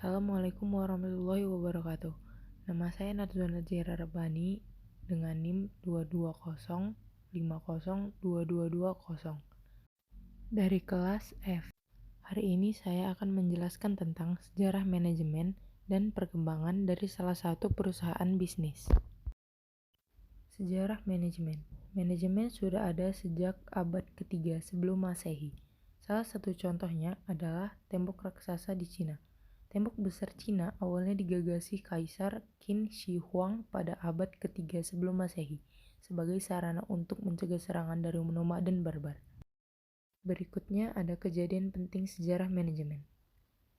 Assalamualaikum warahmatullahi wabarakatuh. Nama saya Natsuan Najira Rabbani dengan NIM 220502220. Dari kelas F. Hari ini saya akan menjelaskan tentang sejarah manajemen dan perkembangan dari salah satu perusahaan bisnis. Sejarah manajemen. Manajemen sudah ada sejak abad ketiga sebelum Masehi. Salah satu contohnya adalah tembok raksasa di Cina. Tembok besar Cina awalnya digagasi Kaisar Qin Shi Huang pada abad ketiga sebelum Masehi sebagai sarana untuk mencegah serangan dari nomaden barbar. Berikutnya ada kejadian penting sejarah manajemen.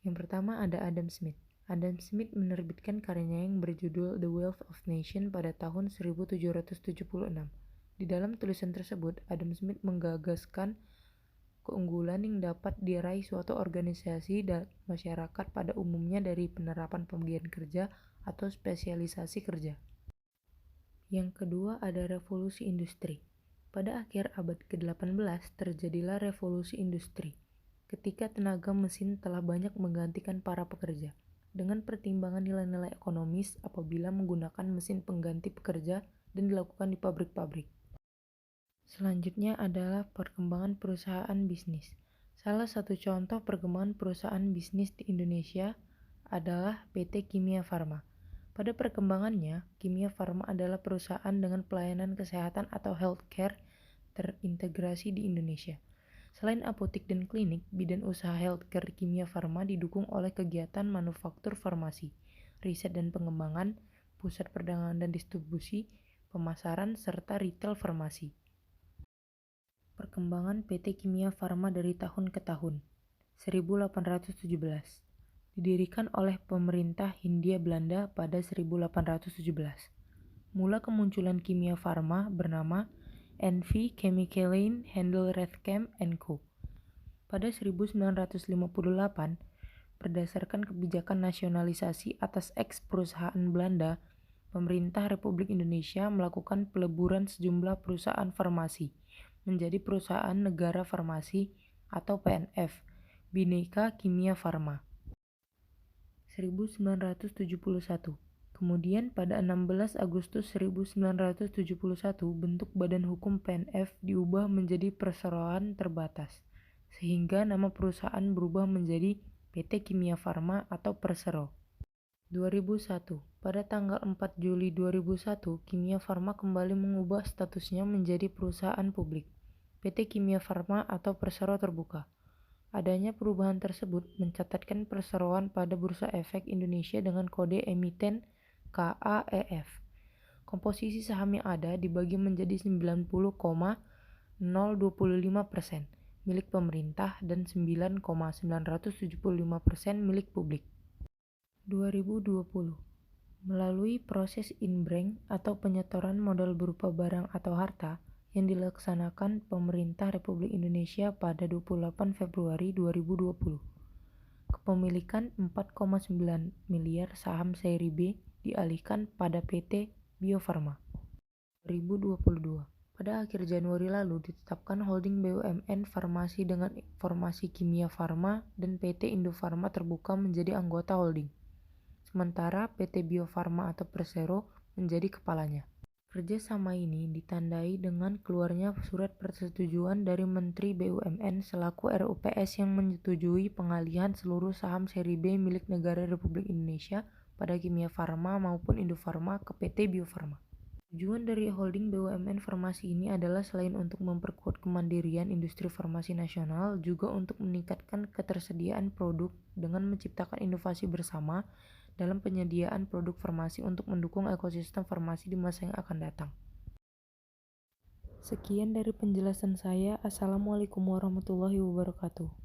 Yang pertama ada Adam Smith. Adam Smith menerbitkan karyanya yang berjudul The Wealth of Nations pada tahun 1776. Di dalam tulisan tersebut, Adam Smith menggagaskan keunggulan yang dapat diraih suatu organisasi dan masyarakat pada umumnya dari penerapan pembagian kerja atau spesialisasi kerja. Yang kedua ada revolusi industri. Pada akhir abad ke-18 terjadilah revolusi industri, ketika tenaga mesin telah banyak menggantikan para pekerja. Dengan pertimbangan nilai-nilai ekonomis apabila menggunakan mesin pengganti pekerja dan dilakukan di pabrik-pabrik. Selanjutnya adalah perkembangan perusahaan bisnis. Salah satu contoh perkembangan perusahaan bisnis di Indonesia adalah PT Kimia Farma. Pada perkembangannya, Kimia Farma adalah perusahaan dengan pelayanan kesehatan atau healthcare terintegrasi di Indonesia. Selain apotek dan klinik, bidang usaha healthcare Kimia Farma didukung oleh kegiatan manufaktur farmasi, riset dan pengembangan, pusat perdagangan dan distribusi, pemasaran, serta retail farmasi. Perkembangan PT Kimia Farma dari tahun ke tahun. 1817. Didirikan oleh pemerintah Hindia Belanda pada 1817. Mula kemunculan Kimia Farma bernama NV Chemicals Handel Redcam & Co. Pada 1958, berdasarkan kebijakan nasionalisasi atas eks-perusahaan Belanda, pemerintah Republik Indonesia melakukan peleburan sejumlah perusahaan farmasi menjadi Perusahaan Negara Farmasi atau PNF, Bhinneka Kimia Farma. 1971. Kemudian pada 16 Agustus 1971 bentuk badan hukum PNF diubah menjadi Perseroan Terbatas, sehingga nama perusahaan berubah menjadi PT Kimia Farma atau Persero. 2001. Pada tanggal 4 Juli 2001, Kimia Farma kembali mengubah statusnya menjadi perusahaan publik, PT Kimia Farma atau Persero Terbuka. Adanya perubahan tersebut mencatatkan perseroan pada Bursa Efek Indonesia dengan kode emiten KAEF. Komposisi saham yang ada dibagi menjadi 90,025% milik pemerintah dan 9,975% milik publik. 2020. Melalui proses inbranch atau penyetoran modal berupa barang atau harta yang dilaksanakan pemerintah Republik Indonesia pada 28 Februari 2020. Kepemilikan 4,9 miliar saham seri B dialihkan pada PT Bio Farma. 2022. Pada akhir Januari lalu ditetapkan holding BUMN Farmasi dengan formasi Kimia Farma dan PT Indofarma Terbuka menjadi anggota holding. Sementara PT Bio Farma atau Persero menjadi kepalanya. Kerjasama ini ditandai dengan keluarnya surat persetujuan dari Menteri BUMN selaku RUPS yang menyetujui pengalihan seluruh saham seri B milik negara Republik Indonesia pada Kimia Farma maupun Indofarma ke PT Bio Farma. Tujuan dari holding BUMN farmasi ini adalah selain untuk memperkuat kemandirian industri farmasi nasional, juga untuk meningkatkan ketersediaan produk dengan menciptakan inovasi bersama dalam penyediaan produk farmasi untuk mendukung ekosistem farmasi di masa yang akan datang. Sekian dari penjelasan saya. Assalamualaikum warahmatullahi wabarakatuh.